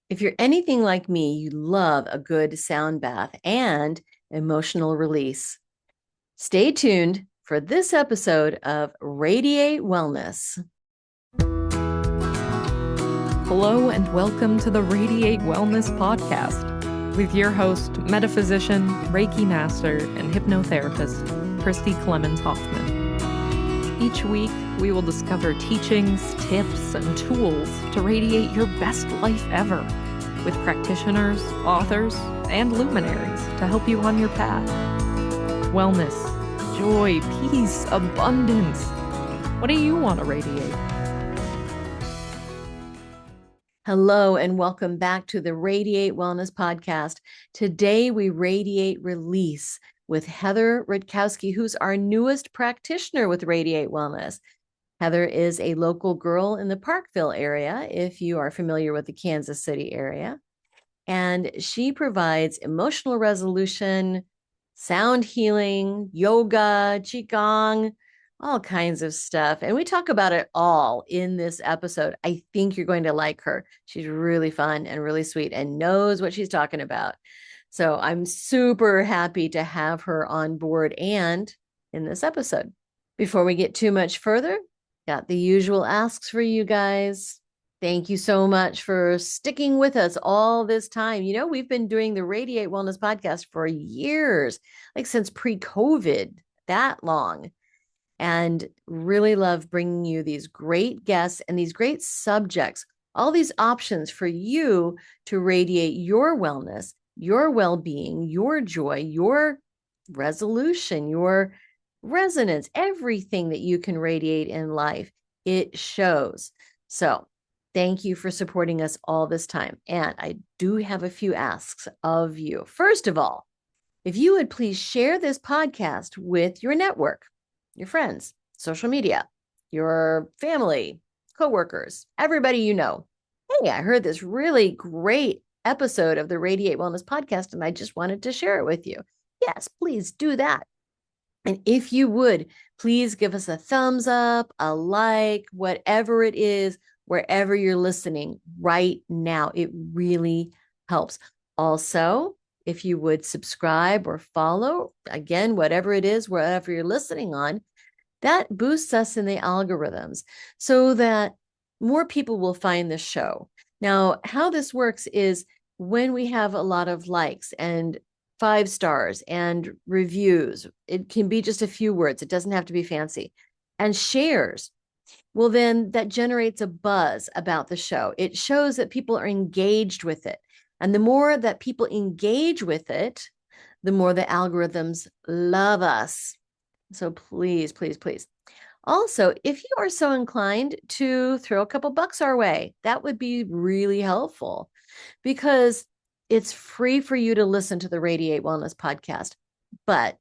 If you're anything like me, you love a good sound bath and emotional release. Stay tuned for this episode of Radiate Wellness. Hello and welcome to the Radiate Wellness Podcast with your host, metaphysician, Reiki master, and hypnotherapist, Christy Clemens Hoffman. Each week, we will discover teachings, tips, and tools to radiate your best life ever with practitioners, authors, and luminaries to help you on your path. Wellness, joy, peace, abundance. What do you want to radiate? Hello, and welcome back to the Radiate Wellness Podcast. Today, we radiate release with Heather Rutkowski, who's our newest practitioner with Radiate Wellness. Heather is a local girl in the Parkville area, if you are familiar with the Kansas City area. And she provides emotional resolution, sound healing, yoga, Qigong, all kinds of stuff. And we talk about it all in this episode. I think you're going to like her. She's really fun and really sweet and knows what she's talking about. So I'm super happy to have her on board and in this episode. Before we get too much further, got the usual asks for you guys. Thank you so much for sticking with us all this time. You know, we've been doing the Radiate Wellness Podcast for years, like since pre-COVID, that long. And really love bringing you these great guests and these great subjects, all these options for you to radiate your wellness, your well-being, your joy, your resolution, your resonance, everything that you can radiate in life. It shows. So thank you for supporting us all this time. And I do have a few asks of you. First of all, if you would please share this podcast with your network, your friends, social media, your family, coworkers, everybody you know. Hey, I heard this really great episode of the Radiate Wellness Podcast, and I just wanted to share it with you. Yes, please do that. And if you would, please give us a thumbs up, a like, whatever it is, wherever you're listening right now. It really helps. Also, if you would subscribe or follow, again, whatever it is, wherever you're listening on, that boosts us in the algorithms so that more people will find the show. Now, how this works is when we have a lot of likes and 5 stars and reviews, it can be just a few words. It doesn't have to be fancy. And shares. Well, then that generates a buzz about the show. It shows that people are engaged with it. And the more that people engage with it, the more the algorithms love us. So please, please, please. Also, if you are so inclined to throw a couple bucks our way, that would be really helpful because it's free for you to listen to the Radiate Wellness Podcast, but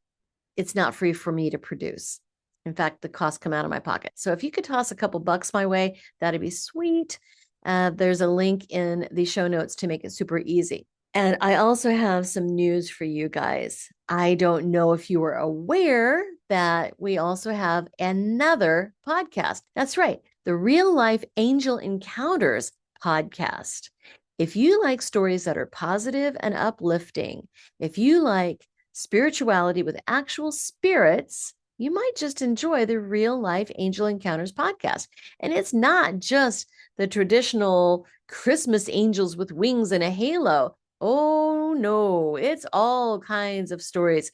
it's not free for me to produce. In fact, the costs come out of my pocket. So if you could toss a couple bucks my way, that'd be sweet. There's a link in the show notes to make it super easy. And I also have some news for you guys. I don't know if you were aware that we also have another podcast. That's right, the Real Life Angel Encounters podcast. If you like stories that are positive and uplifting, if you like spirituality with actual spirits, you might just enjoy the Real Life Angel Encounters podcast. And it's not just the traditional Christmas angels with wings and a halo. Oh, no, it's all kinds of stories.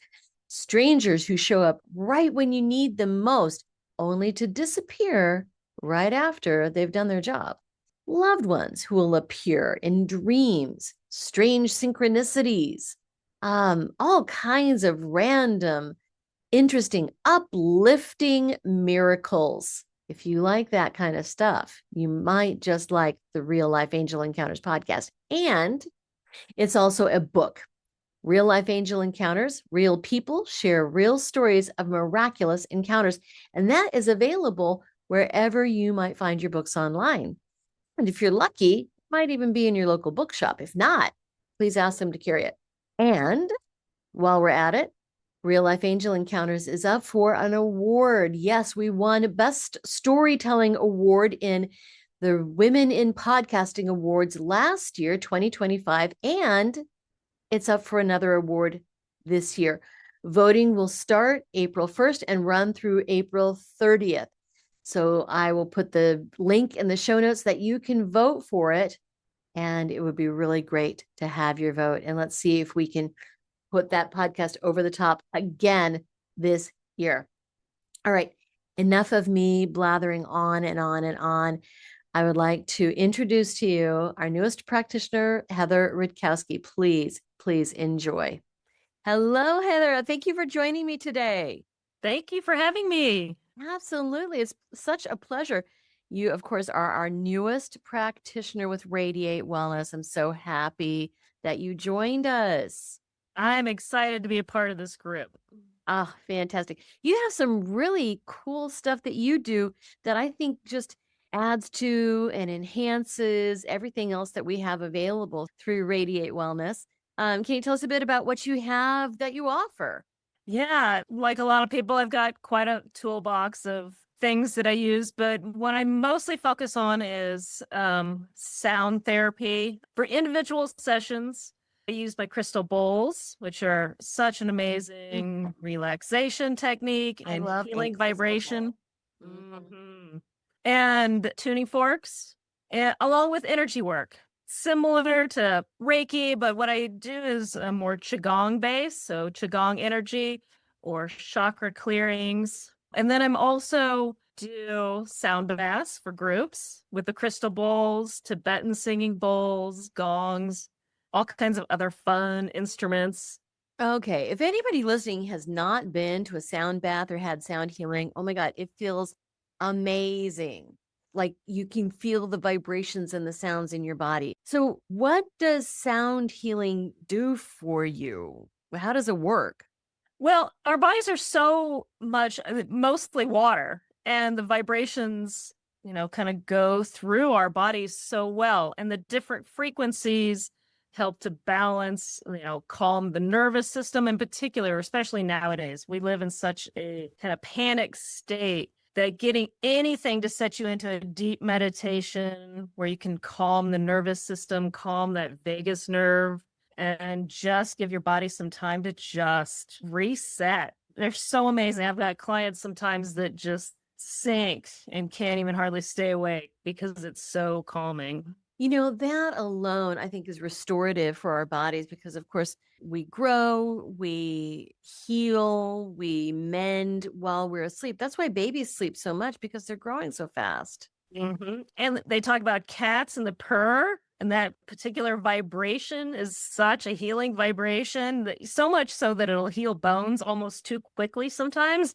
Strangers who show up right when you need them most, only to disappear right after they've done their job. Loved ones who will appear in dreams, strange synchronicities, all kinds of random, interesting, uplifting miracles. If you like that kind of stuff, you might just like the Real Life Angel Encounters podcast. And it's also a book. Real Life Angel Encounters, real people share real stories of miraculous encounters. And that is available wherever you might find your books online. And if you're lucky, it might even be in your local bookshop. If not, please ask them to carry it. And while we're at it, Real Life Angel Encounters is up for an award. Yes, we won Best Storytelling Award in the Women in Podcasting Awards last year, 2025, and it's up for another award this year. Voting will start April 1st and run through April 30th. So I will put the link in the show notes that you can vote for it. And it would be really great to have your vote. And let's see if we can put that podcast over the top again this year. All right. Enough of me blathering on and on and on. I would like to introduce to you our newest practitioner, Heather Rutkowski. Please enjoy. Hello, Heather. Thank you for joining me today. Thank you for having me. Absolutely. It's such a pleasure. You, of course, are our newest practitioner with Radiate Wellness. I'm so happy that you joined us. I'm excited to be a part of this group. Ah, fantastic. You have some really cool stuff that you do that I think just adds to and enhances everything else that we have available through Radiate Wellness. Can you tell us a bit about what you have that you offer? Yeah, like a lot of people, I've got quite a toolbox of things that I use, but what I mostly focus on is sound therapy for individual sessions. I use my crystal bowls, which are such an amazing relaxation technique I and love a healing crystal vibration. bowl. Mhm. And tuning forks, along with energy work. Similar to Reiki, but what I do is a more Qigong based, so Qigong energy or chakra clearings. And then I'm also do sound baths for groups with the crystal bowls, Tibetan singing bowls, gongs, all kinds of other fun instruments. Okay. If anybody listening has not been to a sound bath or had sound healing, oh my God, it feels amazing. Like you can feel the vibrations and the sounds in your body. So, what does sound healing do for you? How does it work? Well, our bodies are so much, mostly water, and the vibrations, kind of go through our bodies so well. And the different frequencies help to balance, calm the nervous system in particular, especially nowadays. We live in such a kind of panic state that getting anything to set you into a deep meditation where you can calm the nervous system, calm that vagus nerve, and just give your body some time to just reset. They're so amazing. I've got clients sometimes that just sink and can't even hardly stay awake because it's so calming. That alone, I think, is restorative for our bodies because, of course, we grow, we heal, we mend while we're asleep. That's why babies sleep so much because they're growing so fast. And they talk about cats and the purr, and that particular vibration is such a healing vibration, so much so that it'll heal bones almost too quickly sometimes.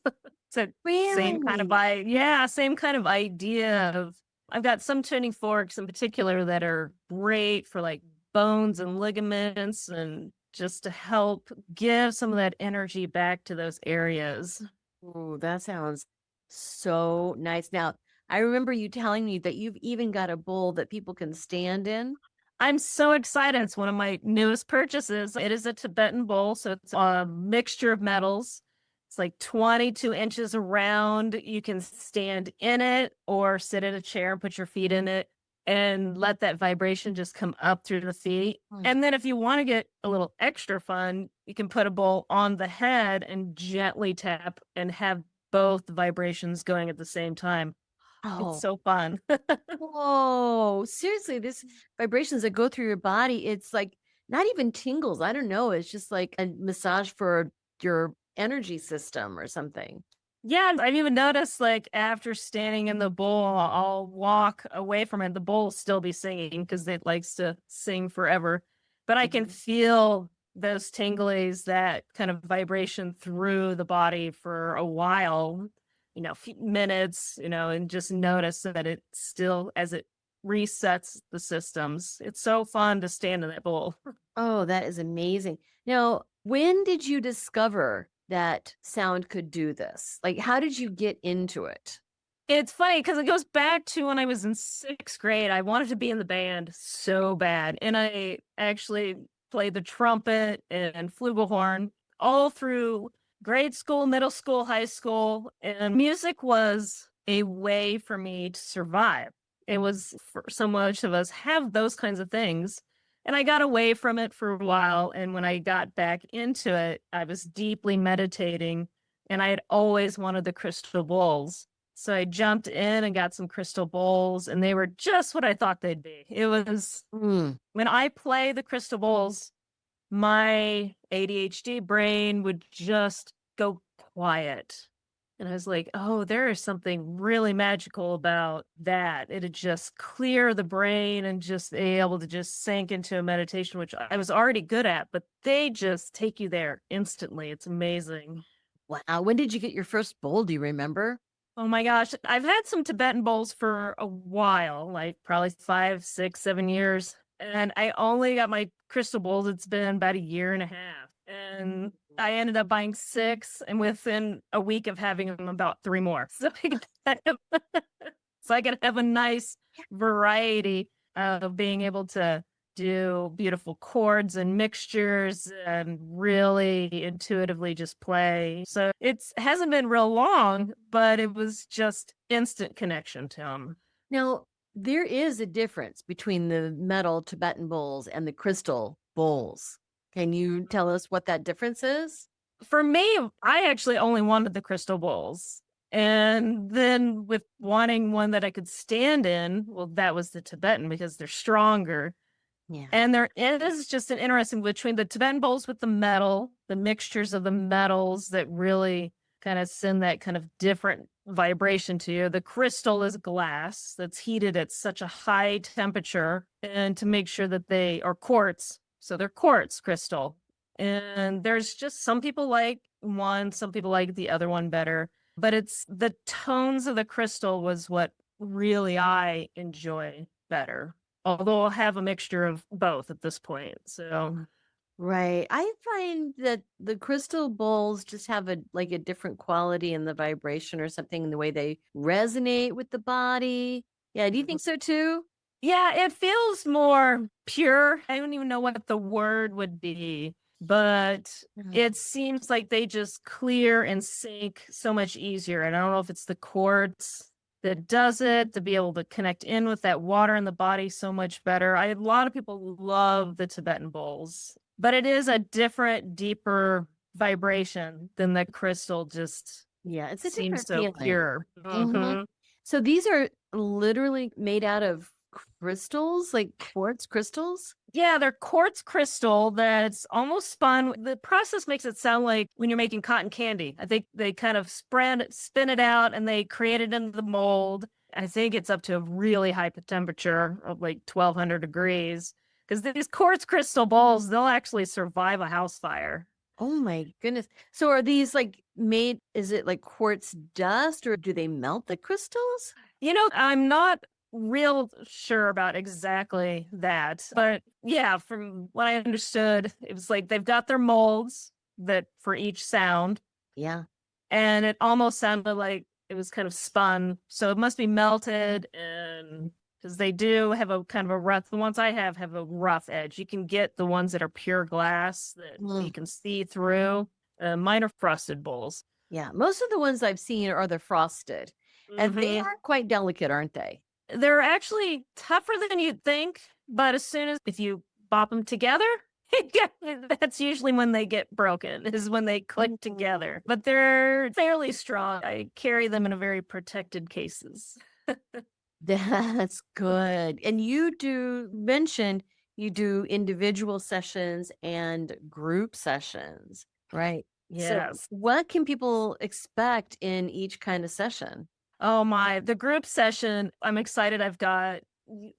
So same kind of Really? same kind of idea of I've got some tuning forks in particular that are great for like bones and ligaments and just to help give some of that energy back to those areas. Oh, that sounds so nice. Now, I remember you telling me that you've even got a bowl that people can stand in. I'm so excited. It's one of my newest purchases. It is a Tibetan bowl, so it's a mixture of metals. It's like 22 inches around. You can stand in it or sit in a chair and put your feet in it and let that vibration just come up through the feet. And then if you want to get a little extra fun, you can put a bowl on the head and gently tap and have both vibrations going at the same time. It's Oh, so fun. whoa. Seriously, this vibrations that go through your body, it's like not even tingles. I don't know. It's just like a massage for your energy system or something. Yeah, I've even noticed like after standing in the bowl, I'll walk away from it. The bowl will still be singing because it likes to sing forever. But I can feel those tinglies, that kind of vibration through the body for a while, few minutes, and just notice that it still, as it resets the systems. It's so fun to stand in that bowl. Oh, that is amazing. Now, when did you discover that sound could do this? Like, how did you get into it? It's funny because it goes back to when I was in sixth grade. I wanted to be in the band so bad. And I actually played the trumpet and flugelhorn all through grade school, middle school, high school. And music was a way for me to survive. it was for so much of us have those kinds of things. And I got away from it for a while. And when I got back into it, I was deeply meditating and I had always wanted the crystal bowls. So I jumped in and got some crystal bowls and they were just what I thought they'd be. It was when I play the crystal bowls, my ADHD brain would just go quiet. And I was like, oh, there is something really magical about that. It'd just clear the brain and just be able to just sink into a meditation, which I was already good at, but they just take you there instantly. It's amazing. Wow. When did you get your first bowl? Do you remember? Oh my gosh. I've had some Tibetan bowls for a while, like probably 5, 6, 7 years. And I only got my crystal bowls. It's been about a year and a half. And I ended up buying 6. And within a week of having them, about 3 more. So I could have a nice variety of being able to do beautiful chords and mixtures and really intuitively just play. So it hasn't been real long, but it was just instant connection to them. Now, there is a difference between the metal Tibetan bowls and the crystal bowls. Can you tell us what that difference is? For me, I actually only wanted the crystal bowls. And then with wanting one that I could stand in, well, that was the Tibetan because they're stronger. Yeah. And there is just an interesting between the Tibetan bowls with the metal, the mixtures of the metals that really kind of send that kind of different vibration to you. The crystal is glass that's heated at such a high temperature and to make sure that they are quartz. So they're quartz crystal. And there's just some people like one, some people like the other one better. But it's the tones of the crystal was what really I enjoy better. Although I'll have a mixture of both at this point. So right. I find that the crystal bowls just have a different quality in the vibration or something in the way they resonate with the body. Yeah, do you think so too? yeah, it feels more pure. I don't even know what the word would be, but it seems like they just clear and sink so much easier. And I don't know if it's the quartz that does it to be able to connect in with that water in the body so much better. A lot of people love the Tibetan bowls, but it is a different, deeper vibration than the crystal. Just it's a seems different so feeling. pure. Mhm. So these are literally made out of crystals, like quartz crystals? Yeah, they're quartz crystal that's almost spun. The process makes it sound like when you're making cotton candy. I think they kind of spin it out and they create it in the mold. I think it's up to a really high temperature of like 1200 degrees because these quartz crystal bowls, they'll actually survive a house fire. Oh my goodness. So are these made, is it like quartz dust or do they melt the crystals? I'm not real sure about exactly that. But yeah, from what I understood, it was like they've got their molds that for each sound. Yeah. And it almost sounded like it was kind of spun. So it must be melted and because they do have a kind of a rough, the ones I have a rough edge. You can get the ones that are pure glass that you can see through. Mine are frosted bowls. Yeah. Most of the ones I've seen are the frosted. And they are quite delicate, aren't they? They're actually tougher than you'd think, but as soon as if you bop them together, that's usually when they get broken, is when they click together. But they're fairly strong. I carry them in a very protected cases. That's good. And you mentioned you do individual sessions and group sessions, right? Yes. So what can people expect in each kind of session? Oh my, the group session, I'm excited. I've got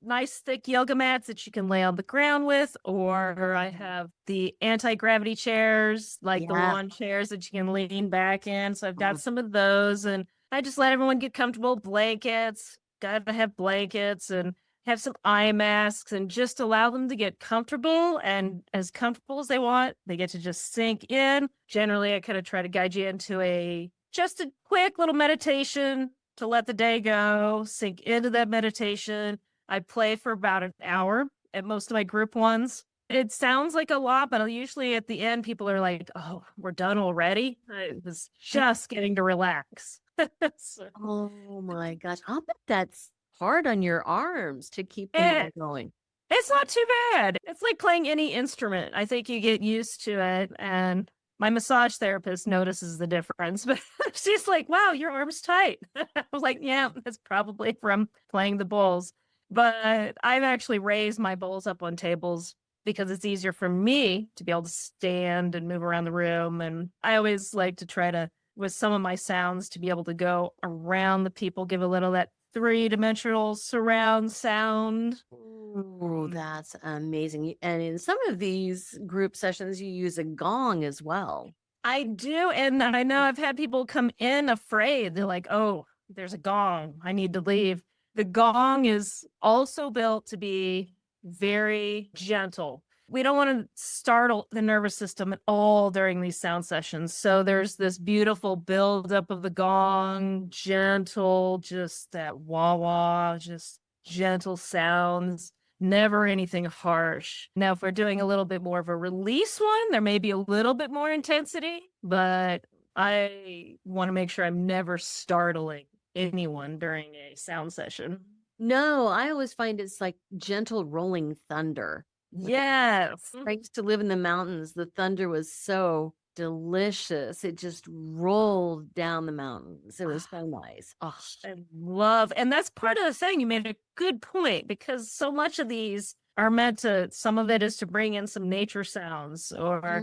nice thick yoga mats that you can lay on the ground with, or I have the anti-gravity chairs, like the lawn chairs that you can lean back in. So I've got some of those and I just let everyone get comfortable. Blankets, gotta have blankets and have some eye masks and just allow them to get comfortable and as comfortable as they want. They get to just sink in. Generally, I kind of try to guide you into just a quick little meditation to let the day go, sink into that meditation. I play for about an hour at most of my group ones. It sounds like a lot, but usually at the end, people are like, oh, we're done already. I was just getting to relax. Oh my gosh. I'll bet that's hard on your arms to keep them all going. It's not too bad. It's like playing any instrument. I think you get used to it. And my massage therapist notices the difference, but she's like, wow, your arm's tight. I was like, yeah, that's probably from playing the bowls. But I've actually raised my bowls up on tables because it's easier for me to be able to stand and move around the room. And I always like to try to, with some of my sounds, to be able to go around the people, give a little that three-dimensional surround sound. Ooh, that's amazing. And in some of these group sessions, you use a gong as well. I do. And I know I've had people come in afraid. They're like, oh, there's a gong. I need to leave. The gong is also built to be very gentle. We don't want to startle the nervous system at all during these sound sessions. So there's this beautiful buildup of the gong, gentle, just that wah wah, just gentle sounds, never anything harsh. Now, if we're doing a little bit more of a release one, there may be a little bit more intensity, but I want to make sure I'm never startling anyone during a sound session. No, I always find it's like gentle rolling thunder. Yes. I used to live in the mountains. The thunder was so delicious. It just rolled down the mountains. It was so nice. Oh, I love, and that's part of the thing. You made a good point because so much of these are meant to, some of it is to bring in some nature sounds or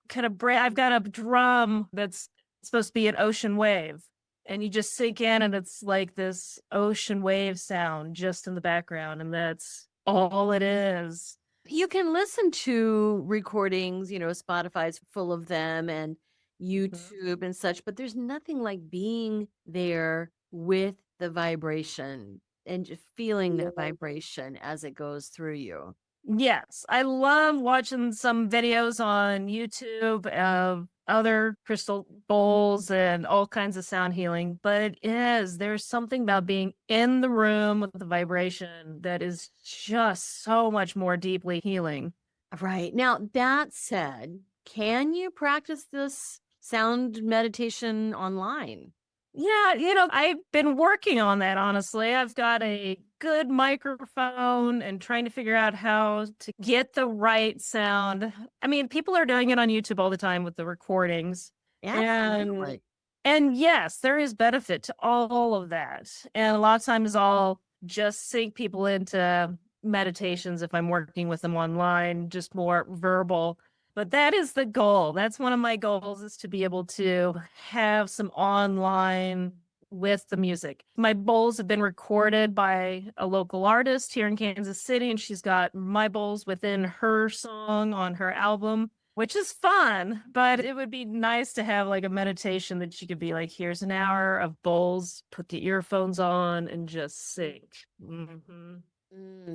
kind of I've got a drum that's supposed to be an ocean wave. And you just sink in and it's like this ocean wave sound just in the background. And that's all it is. You can listen to recordings, Spotify's full of them and YouTube and such, but there's nothing like being there with the vibration and just feeling that vibration as it goes through you. Yes, I love watching some videos on YouTube of other crystal bowls and all kinds of sound healing, but there's something about being in the room with the vibration that is just so much more deeply healing. Right. Now, that said, can you practice this sound meditation online? Yeah, I've been working on that, honestly. I've got a good microphone and trying to figure out how to get the right sound. I mean, people are doing it on YouTube all the time with the recordings. Absolutely. And yes, there is benefit to all of that. And a lot of times I'll just sync people into meditations if I'm working with them online, just more verbal. But that is the goal. That's one of my goals, is to be able to have some online with the music. My bowls have been recorded by a local artist here in Kansas City, and she's got my bowls within her song on her album, which is fun. But it would be nice to have like a meditation that you could be like, here's an hour of bowls, put the earphones on and just sing.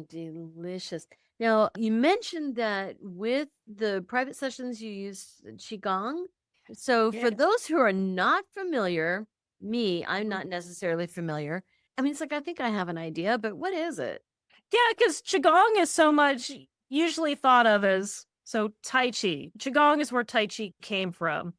Delicious. Now, you mentioned that with the private sessions, you use Qigong. So for those who are not familiar, I'm not necessarily familiar. I mean, it's like, I think I have an idea, but what is it? Yeah, because Qigong is so much usually thought of as, so Tai Chi. Qigong is where Tai Chi came from.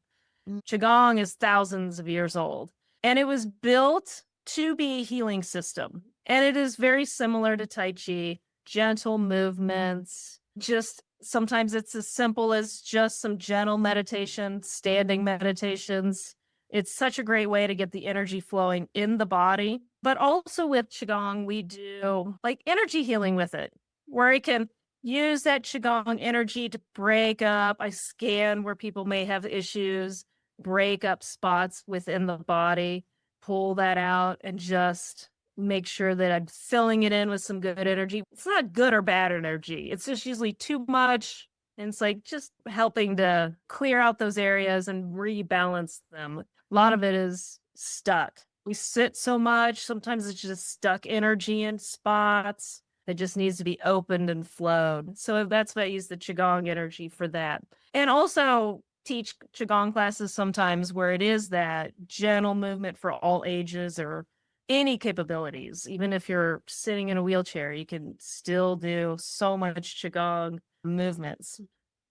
Qigong is thousands of years old, and it was built to be a healing system. And it is very similar to Tai Chi, gentle movements. Just sometimes it's as simple as just some gentle meditation, standing meditations. It's such a great way to get the energy flowing in the body. But also with Qigong, we do like energy healing with it, where I can use that Qigong energy to break up. I scan where people may have issues, break up spots within the body, pull that out, and just make sure that I'm filling it in with some good energy. It's not good or bad energy. It's just usually too much. And it's like just helping to clear out those areas and rebalance them. A lot of it is stuck. We sit so much. Sometimes it's just stuck energy in spots that just needs to be opened and flowed. So that's why I use the Qigong energy for that. And also teach Qigong classes sometimes where it is that gentle movement for all ages or any capabilities. Even if you're sitting in a wheelchair, you can still do so much Qigong movements.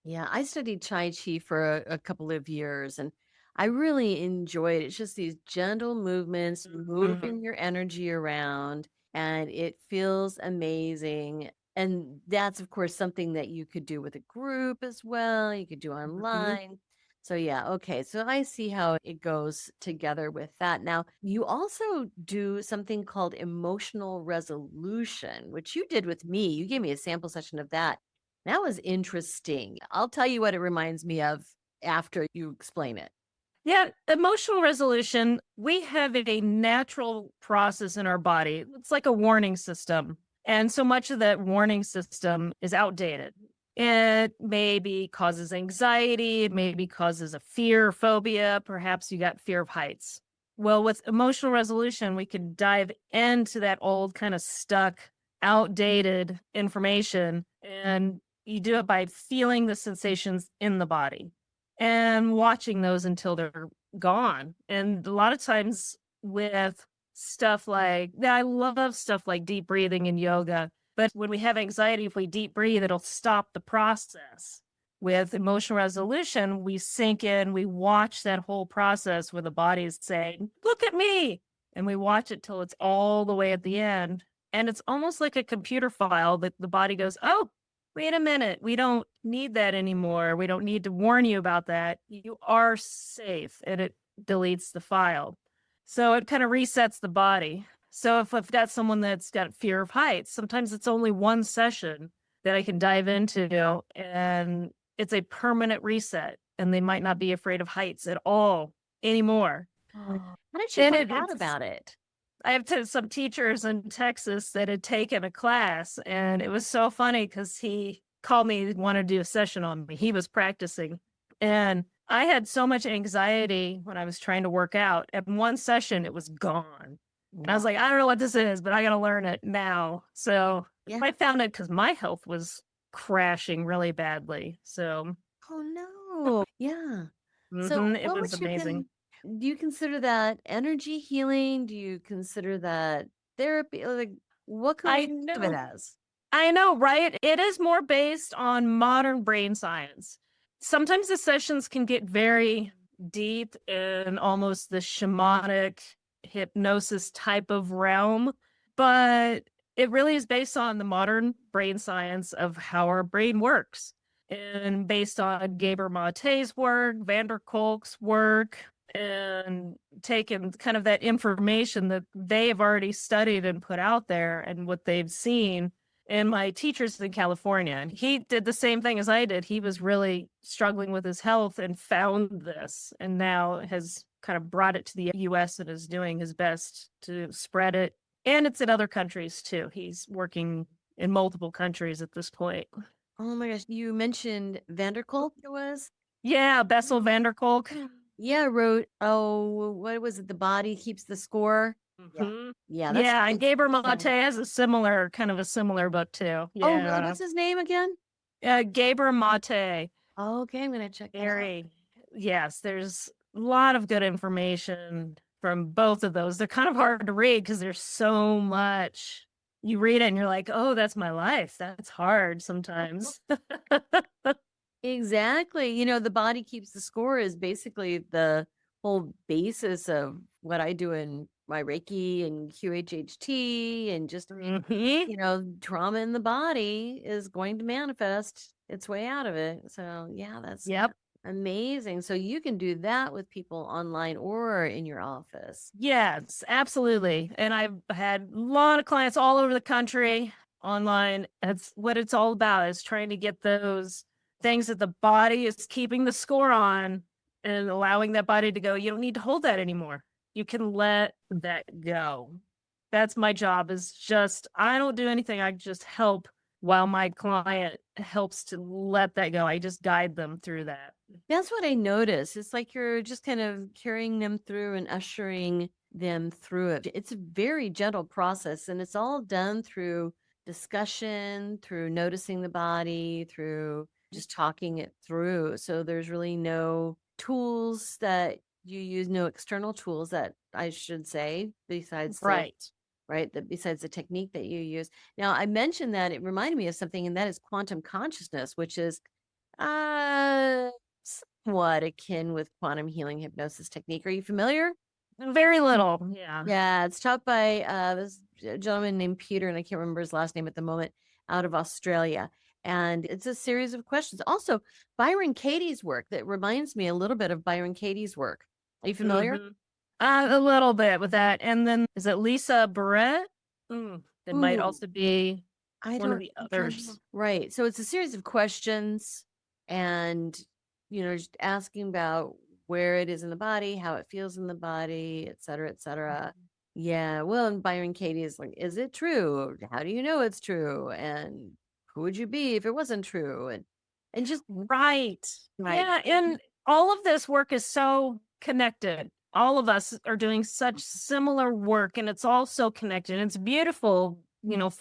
Yeah, I studied Tai Chi for a couple of years and I really enjoyed it. It's just these gentle movements, moving your energy around. and it feels amazing. And that's, of course, something that you could do with a group as well. You could do Mhm. online. So, yeah, okay. So I see how it goes together with that. Now, you also do something called emotional resolution, which you did with me. You gave me a sample session of that. That was interesting. I'll tell you what it reminds me of after you explain it. Yeah, emotional resolution, we have a natural process in our body. It's like a warning system. And so much of that warning system is outdated. It maybe causes anxiety, it maybe causes a fear, phobia, perhaps you got fear of heights. Well, with emotional resolution, we can dive into that old kind of stuck, outdated information. And you do it by feeling the sensations in the body and watching those until they're gone. And a lot of times with stuff like, yeah, I love stuff like deep breathing and yoga. But when we have anxiety, if we deep breathe, it'll stop the process. With emotional resolution, we sink in, we watch that whole process where the body is saying, look at me. And we watch it till it's all the way at the end. And it's almost like a computer file that the body goes, oh, wait a minute. We don't need that anymore. We don't need to warn you about that. You are safe. And it deletes the file. So it kind of resets the body. So if that's someone that's got fear of heights, sometimes it's only one session that I can dive into and it's a permanent reset. And they might not be afraid of heights at all anymore. Oh, how did you And find out it's about it? I have some teachers in Texas that had taken a class, and it was so funny because he called me, wanted to do a session on me. He was practicing, and I had so much anxiety when I was trying to work out. At one session, it was gone. And I was Wow. like, I don't know what this is, but I got to learn it now. So Yeah. I found it because my health was crashing really badly. So Oh, no. Yeah. So it what was would you amazing. do you consider that energy healing? Do you consider that therapy? Like, what can we I think of it know. as? I know, right? It is more based on modern brain science. Sometimes the sessions can get very deep in almost the shamanic hypnosis type of realm, but it really is based on the modern brain science of how our brain works. And based on Gaber Mate's work, Van der Kolk's work, and taken kind of that information that they have already studied and put out there and what they've seen. And my teacher's in California, and he did the same thing as I did. He was really struggling with his health and found this, and now has kind of brought it to the US and is doing his best to spread it. And it's in other countries too. He's working in multiple countries at this point. Oh my gosh, you mentioned Vanderkolk it was? Yeah, Bessel van der Kolk. Yeah, wrote, oh, what was it? The body keeps the score. Yeah. Mhm. Yeah, that's Yeah, and Gaber Mate interesting. has a similar kind of a similar book too. Oh, really? Yeah. What's his name again? Gaber Mate. Oh, okay, I'm gonna check that out. Very yes, there's a lot of good information from both of those. They're kind of hard to read because there's so much. You read it and you're like, oh, that's my life. That's hard sometimes. Exactly. The body keeps the score is basically the whole basis of what I do in my Reiki and QHHT and just, Mhm. trauma in the body is going to manifest its way out of it. So, yeah, that's Yep. amazing. So you can do that with people online or in your office. Yes, absolutely. And I've had a lot of clients all over the country online. That's what it's all about is trying to get those things that the body is keeping the score on and allowing that body to go, you don't need to hold that anymore. You can let that go. That's my job is just, I don't do anything. I just help while my client helps to let that go. I just guide them through that. That's what I notice. It's like you're just kind of carrying them through and ushering them through it. It's a very gentle process, and it's all done through discussion, through noticing the body, through just talking it through. So there's really no tools that you use, no external tools that I should say, besides the Right. right, besides the technique that you use. Now, I mentioned that it reminded me of something, and that is quantum consciousness, which is uh somewhat akin with quantum healing hypnosis technique. Are you familiar? Very little. Yeah. Yeah, it's taught by this gentleman named Peter, and I can't remember his last name at the moment, out of Australia. And it's a series of questions. Also, Byron Katie's work that reminds me a little bit of Byron Katie's work. Are you familiar? Mhm. A little bit with that. And then is it Lisa Barrett? It might Ooh, also be I one of don't the think I know. others. Right. So it's a series of questions and, just asking about where it is in the body, how it feels in the body, et cetera, et cetera. Yeah. Well, and Byron Katie is like, is it true? How do you know it's true? And who would you be if it wasn't true? And just Right. right. Yeah. And all of this work is so connected. All of us are doing such similar work and it's all so connected. It's beautiful,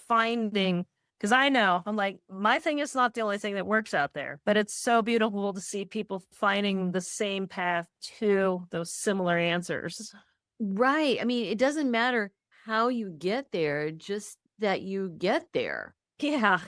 finding, because I know I'm like, my thing is not the only thing that works out there, but it's so beautiful to see people finding the same path to those similar answers. Right. I mean, it doesn't matter how you get there, just that you get there. Yeah.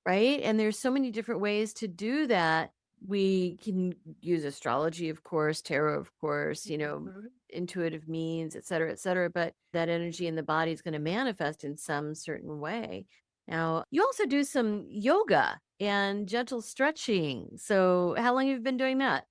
Right? And there's so many different ways to do that. We can use astrology, of course, tarot, of course, Mhm. intuitive means, et cetera, but that energy in the body is going to manifest in some certain way. Now, you also do some yoga and gentle stretching. So, how long have you been doing that?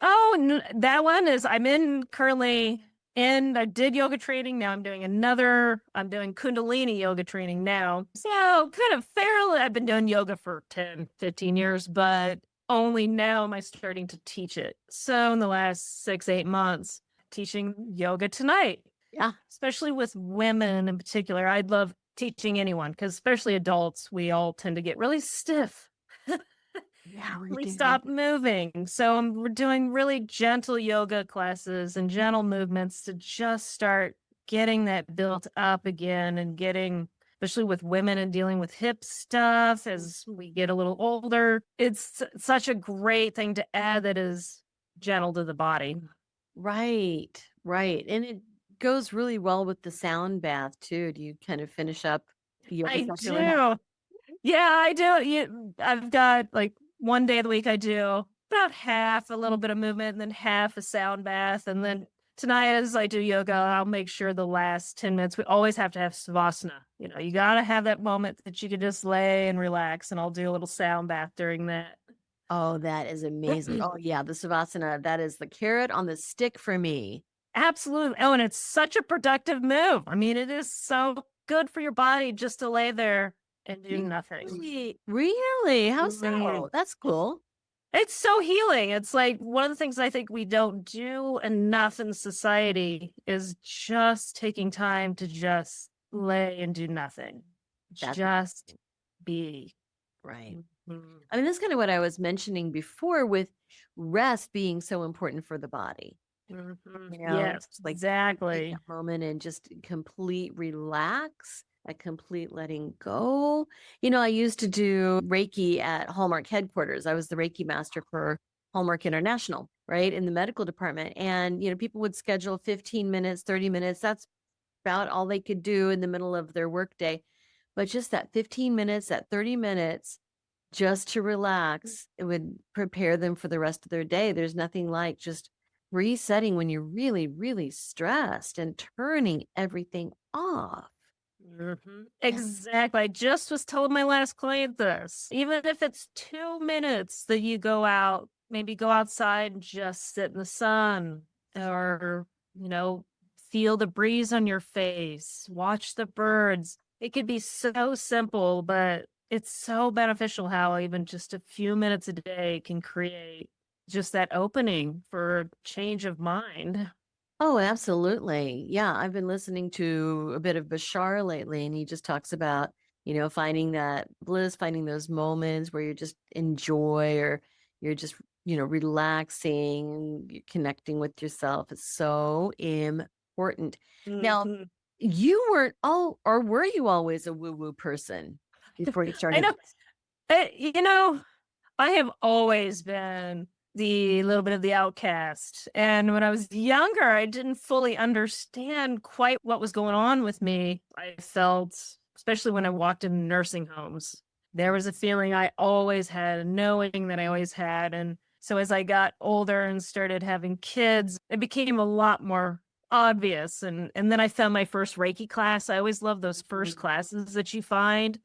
Oh, that one is I'm in currently and I did yoga training. Now I'm doing Kundalini yoga training now. So kind of fairly, I've been doing yoga for 10, 15 years, but only now am I starting to teach it. So in the last 6, 8 months, teaching yoga tonight, Yeah. especially with women in particular. I'd love teaching anyone because especially adults, we all tend to get really stiff. Yeah, we We do. stop moving. So we're doing really gentle yoga classes and gentle movements to just start getting that built up again and getting, especially with women and dealing with hip stuff as we get a little older. It's such a great thing to add that is gentle to the body. Right, right. And it goes really well with the sound bath too. Do you kind of finish up the yoga I session with that? do. Yeah, I do. I've got like one day of the week I do about half a little bit of movement and then half a sound bath. And then tonight, as I do yoga, I'll make sure the last 10 minutes, we always have to have savasana. You got to have that moment that you can just lay and relax. And I'll do a little sound bath during that. Oh, that is amazing. Oh, yeah, the Savasana, that is the carrot on the stick for me. Absolutely. Oh, and it's such a productive move. I mean, it is so good for your body just to lay there and do nothing. Really? Really? How Mhm. so? That's cool. It's so healing. It's like one of the things I think we don't do enough in society is just taking time to just lay and do nothing. That's Just be. right. Mhm. I mean, that's kind of what I was mentioning before with rest being so important for the body. Yes, Just like take exactly. that moment and just complete relax, a complete letting go. I used to do Reiki at Hallmark headquarters. I was the Reiki master for Hallmark International, right, in the medical department. And, people would schedule 15 minutes, 30 minutes. That's about all they could do in the middle of their workday. But just that 15 minutes, that 30 minutes, just to relax, it would prepare them for the rest of their day. There's nothing like just resetting when you're really, really stressed and turning everything off. Yeah. Exactly. I just was telling my last client this. Even if it's 2 minutes that you go out, maybe go outside and just sit in the sun or, you know, feel the breeze on your face, watch the birds. It could be so simple, but it's so beneficial how even just a few minutes a day can create just that opening for change of mind. Oh, absolutely. Yeah, I've been listening to a bit of Bashar lately, and he just talks about, finding that bliss, finding those moments where you just enjoy or you're just, relaxing, you're connecting with yourself. It's so important. Now, Mhm. you weren't all, or were you always a woo-woo person before you I started know. this? You know, I have always been the little bit of the outcast. And when I was younger, I didn't fully understand quite what was going on with me. I felt, especially when I walked in nursing homes, there was a feeling I always had, a knowing that I always had. And so as I got older and started having kids, it became a lot more obvious. And then I found my first Reiki class. I always love those first classes that you find.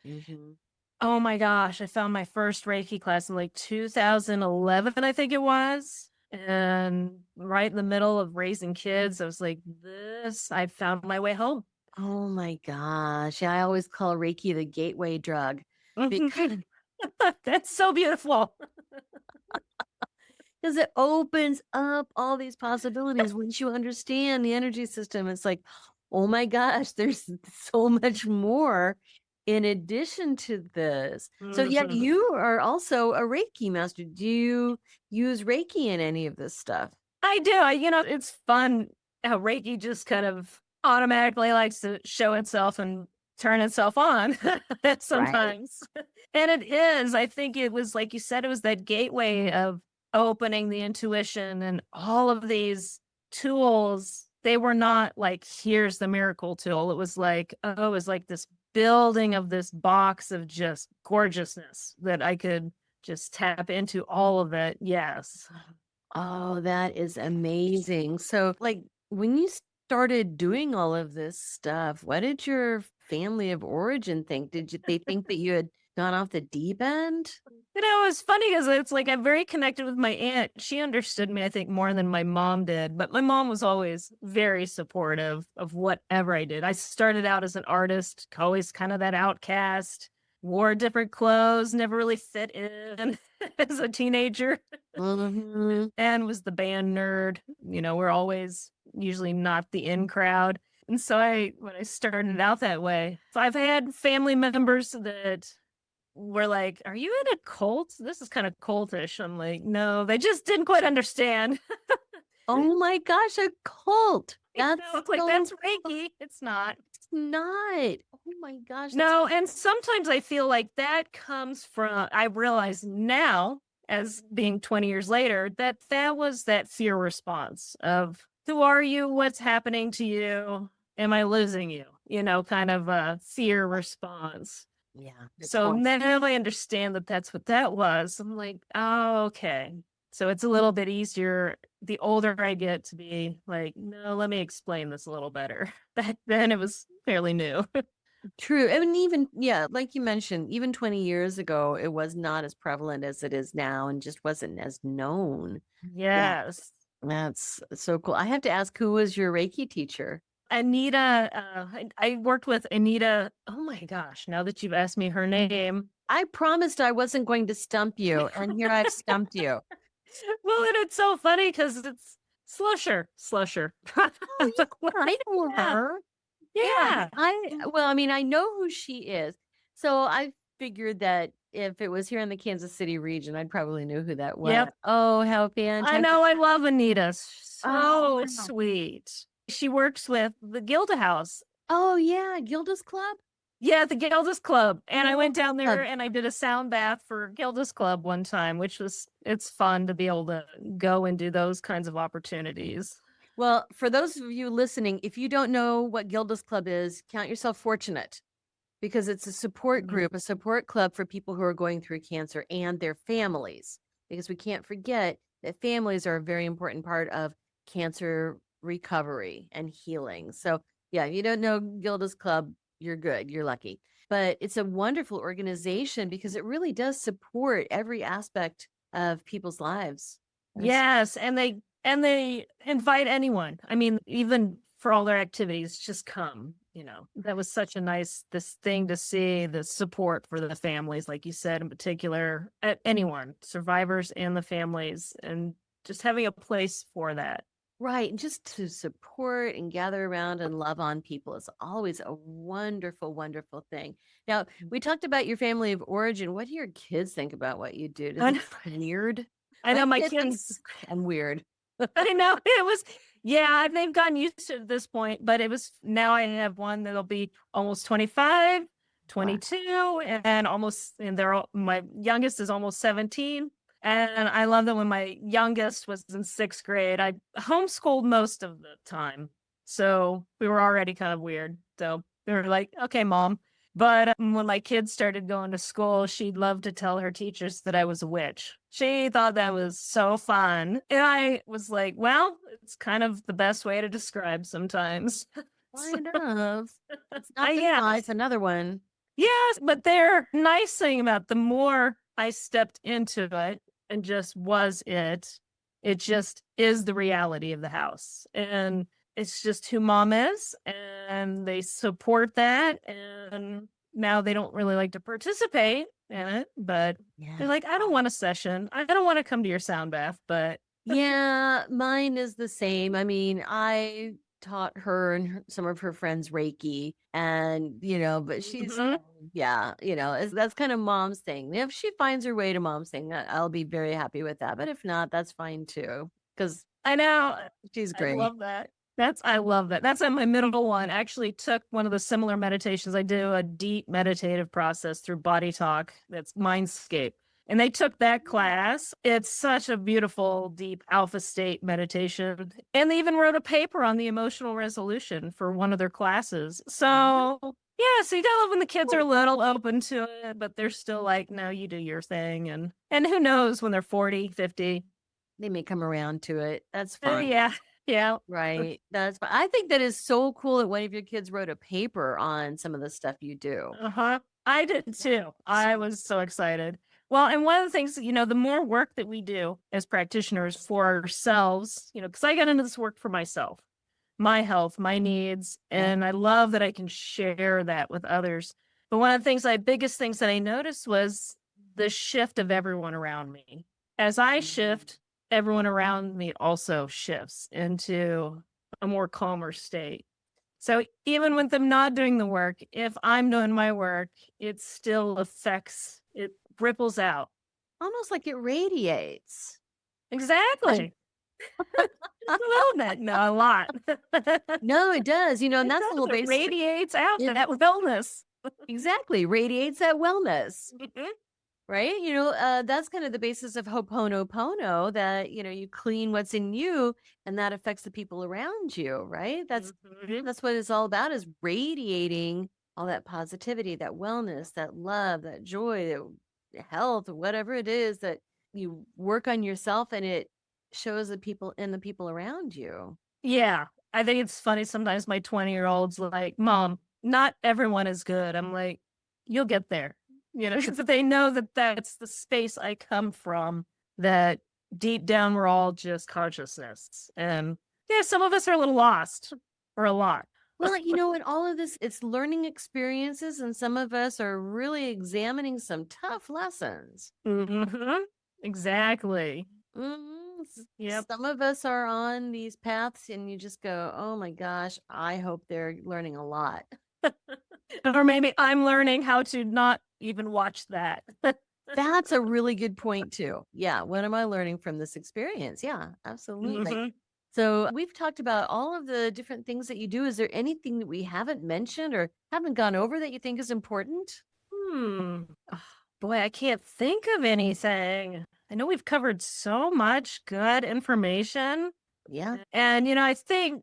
Mm-hmm. Oh my gosh, I found my first Reiki class in like 2011, I think it was. And right in the middle of raising kids, I was like, I found my way home. Oh my gosh. Yeah, I always call Reiki the gateway drug because That's so beautiful. it opens up all these possibilities once you understand the energy system. It's like, oh my gosh, there's so much more in addition to this. So, yeah, Mhm. you are also a Reiki master. Do you use Reiki in any of this stuff? I do. It's fun how Reiki just kind of automatically likes to show itself and turn itself on Right. sometimes. And it is. I think it was, like you said, it was that gateway of opening the intuition and all of these tools. They were not like, here's the miracle tool. It was like, oh, it was like this building of this box of just gorgeousness that I could just tap into all of it. Yes. Oh, that is amazing. So, like, when you started doing all of this stuff, what did your family of origin think? They think that you had gone off the deep end? It was funny because it's like I'm very connected with my aunt. She understood me, I think, more than my mom did. But my mom was always very supportive of whatever I did. I started out as an artist, always kind of that outcast, wore different clothes, never really fit in as a teenager, Mhm. and was the band nerd. We're always usually not the in crowd. And so when I started out that way, so I've had family members that were like, "Are you in a cult? This is kind of cultish." I'm like, "No, they just didn't quite understand." Oh my gosh, a cult. I That's know, it's like, so that's Reiki. It's not. not. Oh my gosh, that's No, and sometimes I feel like that comes from, I realize now, as being 20 years later, that was that fear response of, who are you? What's happening to you? Am I losing you? Kind of a fear response. yeah, it's So horrible. now I understand that that's what that was. I'm like, oh, okay. So it's a little bit easier the older I get to be like, no, let me explain this a little better. Back then it was fairly new. True. I mean, even, yeah, like you mentioned, even 20 years ago, it was not as prevalent as it is now and just wasn't as known. Yeah, Yes. that's so cool. I have to ask, who was your Reiki teacher? Anita, I worked with Anita. Oh my gosh, now that you've asked me her name. I promised I wasn't going to stump you, and here I've stumped you. Well, and it's so funny because it's Slusher. Oh, yeah, I know Yeah. her. Yeah, Yeah. well, I mean, I know who she is. So I figured that if it was here in the Kansas City region, I'd probably know who that was. Yep. Oh, how I fantastic. know. I love Anita. Oh, So wow. sweet. She works with the Gilda House. Oh, yeah, Gilda's Club. Yeah, the Gilda's Club. And I went down Yeah. there and I did a sound bath for Gilda's Club one time, it's fun to be able to go and do those kinds of opportunities. Well, for those of you listening, if you don't know what Gilda's Club is, count yourself fortunate because it's a support Mhm. group, a support club for people who are going through cancer and their families. Because we can't forget that families are a very important part of cancer recovery and healing. So, yeah, if you don't know Gilda's Club, you're good, you're lucky. But it's a wonderful organization because it really does support every aspect of people's lives. It's Yes, and they invite anyone. I mean, even for all their activities, just come. That was such a nice this thing to see the support for the families, like you said, in particular, anyone, survivors and the families, and just having a place for that. right. And just to support and gather around and love on people is always a wonderful, wonderful thing. Now, we talked about your family of origin. What do your kids think about what you do? Do they And find it weird? I My know my kids think kids. I'm weird. I know it was, yeah, they've gotten used to it at this point, but it was, now I have one that'll be almost 25, Wow. 22, and almost, and my youngest is almost 17. And I love that when my youngest was in sixth grade, I homeschooled most of the time. So we were already kind of weird. So they were like, okay, mom. But when my kids started going to school, she'd love to tell her teachers that I was a witch. She thought that was so fun. And I was like, well, it's kind of the best way to describe sometimes. Kind of. It's not the Yeah. nice, another one. Yes, but they're nice thing about the more I stepped into it and just was it just is the reality of the house. And it's just who mom is, and they support that. And now they don't really like to participate in it, but they're like, I don't want a session. I don't want to come to your sound bath, but yeah, mine is the same. I mean, I taught her and some of her friends Reiki, and but she's that's kind of mom's thing. If she finds her way to mom's thing, I'll be very happy with that. But if not, that's fine too, because I know she's great. I love that. I love that. That's my middle one. Actually took one of the similar meditations. I do a deep meditative process through body talk. That's Mindscape. And they took that class. It's such a beautiful, deep alpha state meditation. And they even wrote a paper on the emotional resolution for one of their classes. So yeah, so you gotta love when the kids are a little open to it, but they're still like, no, you do your thing. And who knows when they're 40, 50. They may come around to it. That's fine. Yeah. Right. That's fine. I think that is so cool that one of your kids wrote a paper on some of the stuff you do. I did too. I was so excited. Well, and one of the things, the more work that we do as practitioners for ourselves, because I got into this work for myself, my health, my needs, and I love that I can share that with others. But one of the biggest things that I noticed was the shift of everyone around me. As I shift, everyone around me also shifts into a more calmer state. So even with them not doing the work, if I'm doing my work, it still affects, it ripples out. Almost like it radiates. Exactly. A little bit. No, a lot. No, it does. And that's the whole base. Radiates out that wellness. Exactly. Radiates that wellness. Right? That's kind of the basis of Ho'oponopono, that, you clean what's in you and that affects the people around you, right? That's what it's all about, is radiating all that positivity, that wellness, that love, that joy, that health, whatever it is that you work on yourself, and it shows the people around you. Yeah. I think it's funny. Sometimes my 20-year-old's like, Mom, not everyone is good. I'm like, you'll get there. Because they know that that's the space I come from, that deep down we're all just consciousness. And yeah, some of us are a little lost, or a lot. Well, in all of this, it's learning experiences, and some of us are really examining some tough lessons. Exactly. Yep. Some of us are on these paths, and you just go, oh my gosh, I hope they're learning a lot. Or maybe I'm learning how to not even watch that. That's a really good point too. Yeah. What am I learning from this experience? Yeah, absolutely. So we've talked about all of the different things that you do. Is there anything that we haven't mentioned or haven't gone over that you think is important? Oh, boy, I can't think of anything. I know we've covered so much good information. Yeah. And, I think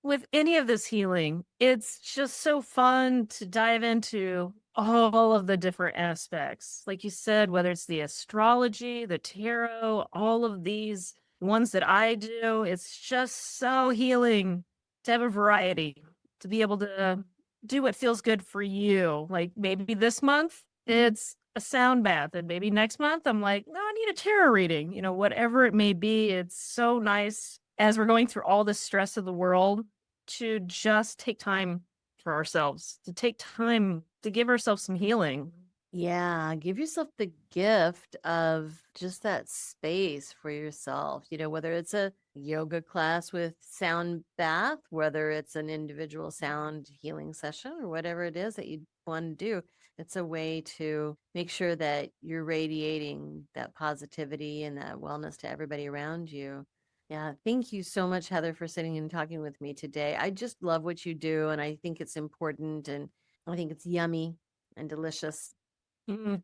with any of this healing, it's just so fun to dive into all of the different aspects. Like you said, whether it's the astrology, the tarot, all of these ones that I do, it's just so healing to have a variety, to be able to do what feels good for you. Like maybe this month it's a sound bath, and maybe next month I'm like, no, I need a tarot reading. Whatever it may be, it's so nice as we're going through all the stress of the world to just take time for ourselves, to take time to give ourselves some healing. Yeah, give yourself the gift of just that space for yourself. Whether it's a yoga class with sound bath, whether it's an individual sound healing session, or whatever it is that you want to do, it's a way to make sure that you're radiating that positivity and that wellness to everybody around you. Yeah, thank you so much, Heather, for sitting and talking with me today. I just love what you do, and I think it's important, and I think it's yummy and delicious.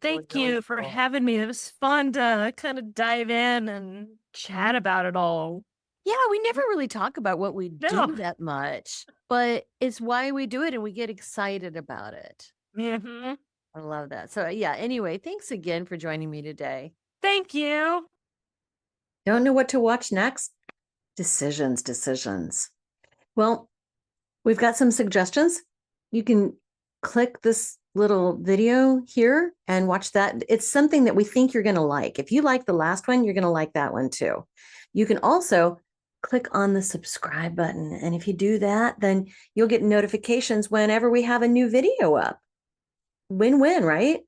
Thank you for having me. It was fun to kind of dive in and chat about it all. Yeah, we never really talk about what we do that much, but it's why we do it, and we get excited about it. Hmm. I love that. So, yeah, anyway, thanks again for joining me today. Thank you. Don't know what to watch next? Decisions. Well, we've got some suggestions. You can click this little video here and watch that. It's something that we think you're going to like. If you like the last one, you're going to like that one too. You can also click on the subscribe button. And if you do that, then you'll get notifications whenever we have a new video up. Win-win, right?